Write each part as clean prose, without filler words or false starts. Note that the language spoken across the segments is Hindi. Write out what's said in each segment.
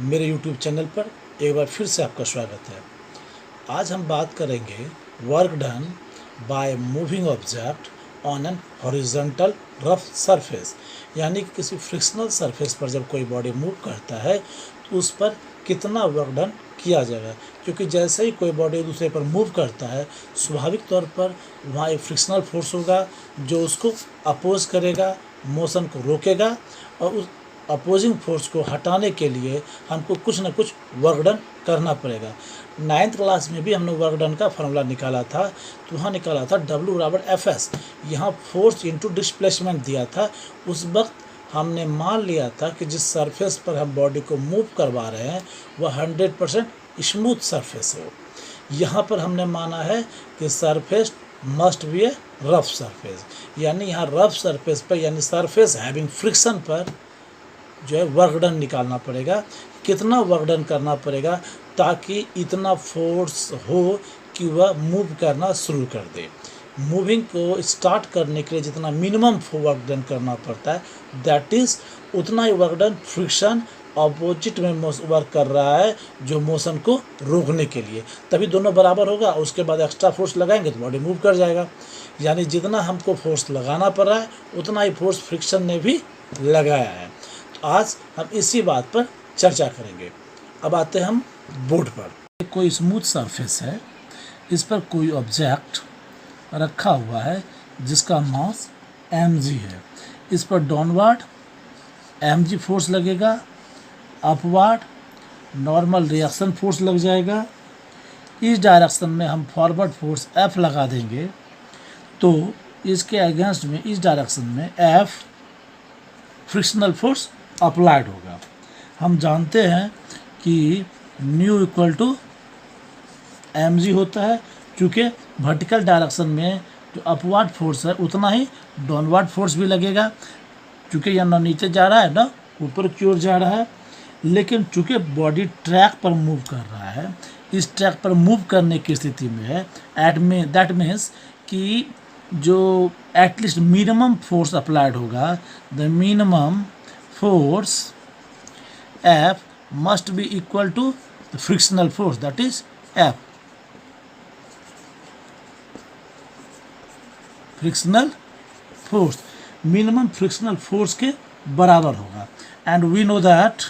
मेरे यूट्यूब चैनल पर एक बार फिर से आपका स्वागत है। आज हम बात करेंगे work done by moving object on an horizontal rough surface, यानी कि किसी फ्रिक्शनल सरफेस पर जब कोई बॉडी मूव करता है तो उस पर कितना वर्क डन किया जाएगा। क्योंकि जैसे ही कोई बॉडी दूसरे पर मूव करता है, स्वाभाविक तौर पर वहाँ एक फ्रिक्शनल फोर्स होगा जो उसको अपोज करेगा, मोशन को रोकेगा, और उस अपोजिंग फोर्स को हटाने के लिए हमको कुछ ना कुछ वर्क डन करना पड़ेगा। 9th क्लास में भी हमने वर्क डन का फार्मूला निकाला था, तो वहाँ निकाला था W=Fs। यहाँ फोर्स इंटू डिस्प्लेसमेंट दिया था। उस वक्त हमने मान लिया था कि जिस सरफेस पर हम बॉडी को मूव करवा रहे हैं वह 100% स्मूथ सरफेस हो। यहाँ पर हमने माना है कि surface must be A rough surface, यानी यहाँ रफ सरफेस पर, यानी सरफेस हैविंग फ्रिक्शन पर जो है वर्क डन निकालना पड़ेगा। कितना वर्क डन करना पड़ेगा ताकि इतना फोर्स हो कि वह मूव करना शुरू कर दे। मूविंग को स्टार्ट करने के लिए जितना मिनिमम वर्क डन करना पड़ता है, दैट इज़ उतना ही वर्क डन फ्रिक्शन अपोजिट में वर्क कर रहा है जो मोशन को रोकने के लिए, तभी दोनों बराबर होगा। उसके बाद एक्स्ट्रा फोर्स लगाएंगे तो बॉडी मूव कर जाएगा। यानी जितना हमको फोर्स लगाना पड़ रहा है उतना ही फोर्स फ्रिक्शन ने भी लगाया है। आज हम इसी बात पर चर्चा करेंगे। अब आते हैं हम बोर्ड पर। कोई स्मूथ सरफेस है, इस पर कोई ऑब्जेक्ट रखा हुआ है जिसका मास mg है। इस पर डाउनवर्ड mg फोर्स लगेगा, अपवर्ड नॉर्मल रिएक्शन फोर्स लग जाएगा। इस डायरेक्शन में हम फॉरवर्ड फोर्स F लगा देंगे तो इसके अगेंस्ट में इस डायरेक्शन में F फ्रिक्शनल फोर्स अप्लाइड होगा। हम जानते हैं कि न्यू इक्वल टू mg होता है, क्योंकि वर्टिकल डायरेक्शन में जो अपवर्ड फोर्स है उतना ही डाउनवर्ड फोर्स भी लगेगा, क्योंकि यह ना नीचे जा रहा है ना ऊपर की ओर जा रहा है। लेकिन चूँकि बॉडी ट्रैक पर मूव कर रहा है, इस ट्रैक पर मूव करने की स्थिति में है दैट मीन्स कि जो एटलीस्ट मिनिमम फोर्स अप्लाइड होगा, the minimum force F must be equal to the frictional force, that is F, frictional force minimum frictional force के बराबर होगा। and we know that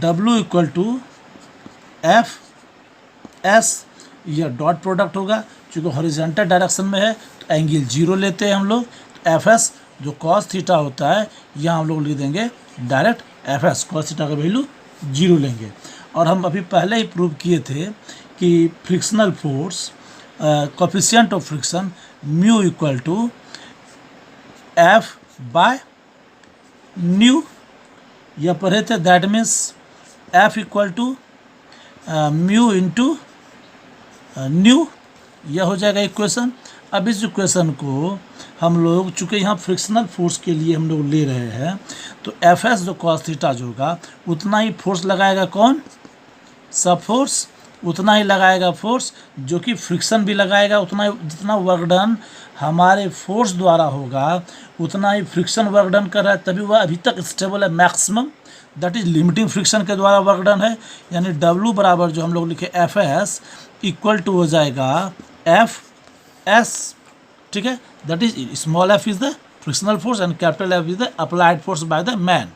W equal to F S, यह डॉट प्रोडक्ट होगा। चूँकि हॉरिजॉन्टल डायरेक्शन में है तो एंगल 0 लेते हैं हम लोग, तो एफ एस जो कॉस थीटा होता है यहाँ हम लोग लिख देंगे direct F S, cos theta का वैल्यू 0 लेंगे। और हम अभी पहले ही प्रूव किए थे कि frictional force coefficient of friction mu equal to F by nu, यह पढ़े थे। That means F equal to mu into nu, यह हो जाएगा इक्वेशन। अब इस इक्वेशन को हम लोग चूँकि यहाँ फ्रिक्शनल फोर्स के लिए हम लोग ले रहे हैं, तो एफ एस जो कॉस थीटा जो होगा उतना ही फोर्स लगाएगा कौन, सब फोर्स, उतना ही लगाएगा फोर्स जो कि फ्रिक्शन भी लगाएगा। उतना ही जितना वर्क डन हमारे फोर्स द्वारा होगा उतना ही फ्रिक्शन वर्क डन कर रहा है, तभी वह अभी तक स्टेबल है maximum, that is limiting friction के द्वारा वर्क डन है। यानी W बराबर जो हम लोग लिखे एफ एस इक्वल टू हो जाएगा एफ एस, ठीक है। That is small F is the frictional force and capital F is the applied force by the man.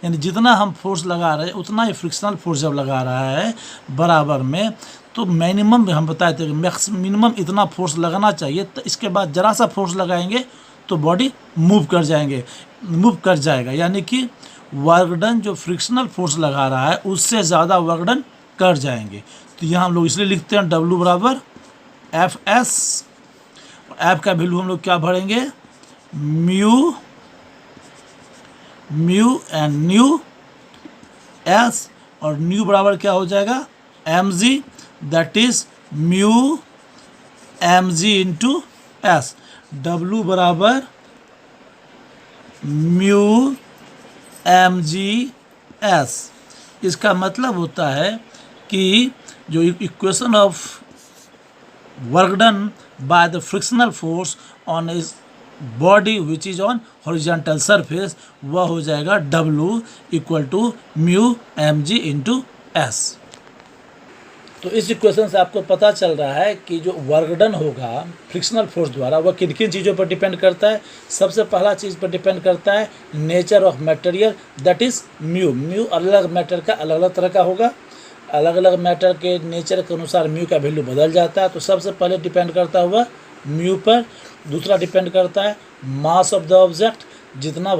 यानी जितना हम फोर्स लगा रहे हैं उतना ही फ्रिक्शनल फोर्स जब लगा रहा है बराबर में, तो मिनिमम हम बताए थे कि मिनिमम इतना फोर्स लगाना चाहिए। तो इसके बाद जरा सा फोर्स लगाएंगे तो बॉडी मूव कर जाएगा। यानी कि वर्क डन जो फ्रिक्शनल फोर्स लगा रहा है उससे ज़्यादा वर्क डन कर जाएंगे। तो यहाँ हम लोग इसलिए लिखते हैं W बराबर एफ एस, एफ का वैल्यू हम लोग क्या भरेंगे, म्यू एंड न्यू एस, और न्यू बराबर क्या हो जाएगा mg, that is mu mg into एस। W बराबर म्यू mg s, इसका मतलब होता है कि जो equation of work done by the frictional force on a body which is on horizontal surface वह हो जाएगा W equal to mu mg into S. तो इस इक्वेशन से आपको पता चल रहा है कि जो वर्क डन होगा फ्रिक्शनल फोर्स द्वारा वह किन किन चीज़ों पर डिपेंड करता है। सबसे पहला चीज़ पर डिपेंड करता है nature of material, that is mu. Mu अलग अलग मैटर का अलग अलग तरह का होगा, अलग अलग मैटर के नेचर के अनुसार म्यू का वैल्यू बदल जाता है। तो सबसे पहले डिपेंड करता हुआ म्यू पर। दूसरा डिपेंड करता है मास ऑफ द ऑब्जेक्ट, जितना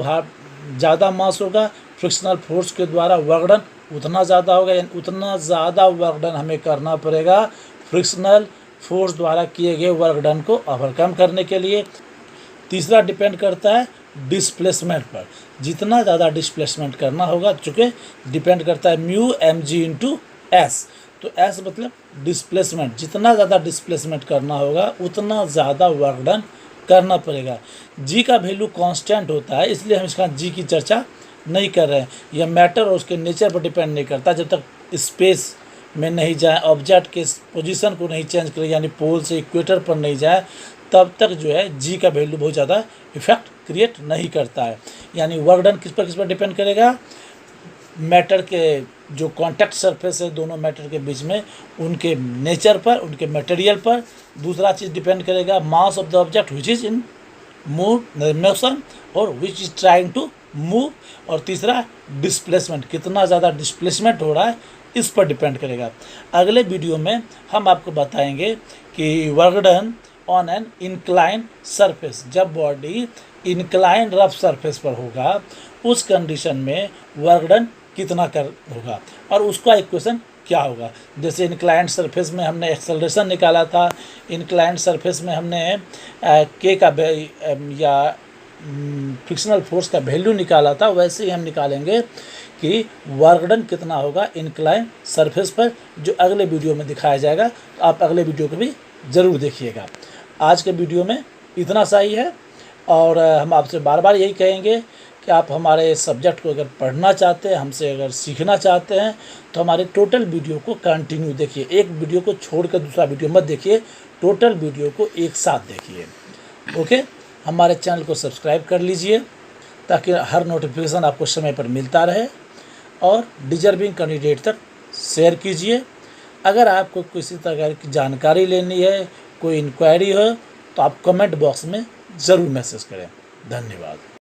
ज़्यादा मास होगा फ्रिक्शनल फोर्स के द्वारा वर्क डन उतना ज़्यादा होगा, यानी उतना ज़्यादा वर्क डन हमें करना पड़ेगा फ्रिक्शनल फोर्स द्वारा किए गए वर्क डन को ओवरकम करने के लिए। तीसरा डिपेंड करता है डिस्प्लेसमेंट पर, जितना ज़्यादा डिस्प्लेसमेंट करना होगा, चूँकि डिपेंड करता है म्यू mg इंटू एस। तो एस मतलब डिस्प्लेसमेंट, जितना ज़्यादा डिस्प्लेसमेंट करना होगा उतना ज़्यादा वर्क डन करना पड़ेगा। जी का वैल्यू कांस्टेंट होता है, इसलिए हम इसका जी की चर्चा नहीं कर रहे हैं। यह मैटर और उसके नेचर पर डिपेंड नहीं करता। जब तक स्पेस में नहीं जाए, ऑब्जेक्ट के पोजीशन को नहीं चेंज करे, यानी पोल से इक्वेटर पर नहीं जाए, तब तक जो है जी का वैल्यू बहुत ज़्यादा इफेक्ट क्रिएट नहीं करता है। यानी वर्क डन किस पर डिपेंड करेगा, मैटर के जो कांटेक्ट सरफेस है दोनों मैटर के बीच में, उनके नेचर पर, उनके मटेरियल पर। दूसरा चीज़ डिपेंड करेगा mass of the object which is in motion और which is trying to move. और तीसरा डिस्प्लेसमेंट, कितना ज़्यादा डिस्प्लेसमेंट हो रहा है इस पर डिपेंड करेगा। अगले वीडियो में हम आपको बताएंगे कि work done on an incline surface, जब बॉडी इंक्लाइन रफ सरफेस पर होगा उस कंडीशन में वर्क डन कितना कर होगा और उसका इक्वेशन क्या होगा। जैसे इंक्लाइंट सरफेस में हमने एक्सेलरेशन निकाला था, इंक्लाइंट सरफेस में हमने के का या फ्रिक्शनल फोर्स का वैल्यू निकाला था, वैसे ही हम निकालेंगे कि वर्क डन कितना होगा इंक्लाइन सरफेस पर, जो अगले वीडियो में दिखाया जाएगा। तो आप अगले वीडियो को भी ज़रूर देखिएगा। आज के वीडियो में इतना सा ही है और हम आपसे बार बार यही कहेंगे कि आप हमारे सब्जेक्ट को अगर पढ़ना चाहते हैं, हमसे अगर सीखना चाहते हैं, तो हमारे टोटल वीडियो को कंटिन्यू देखिए। एक वीडियो को छोड़कर दूसरा वीडियो मत देखिए, टोटल वीडियो को एक साथ देखिए। ओके, हमारे चैनल को सब्सक्राइब कर लीजिए ताकि हर नोटिफिकेशन आपको समय पर मिलता रहे और डिजर्विंग कैंडिडेट तक शेयर कीजिए। अगर आपको किसी तरह की जानकारी लेनी है, कोई इंक्वायरी हो, तो आप कमेंट बॉक्स में ज़रूर मैसेज करें। धन्यवाद।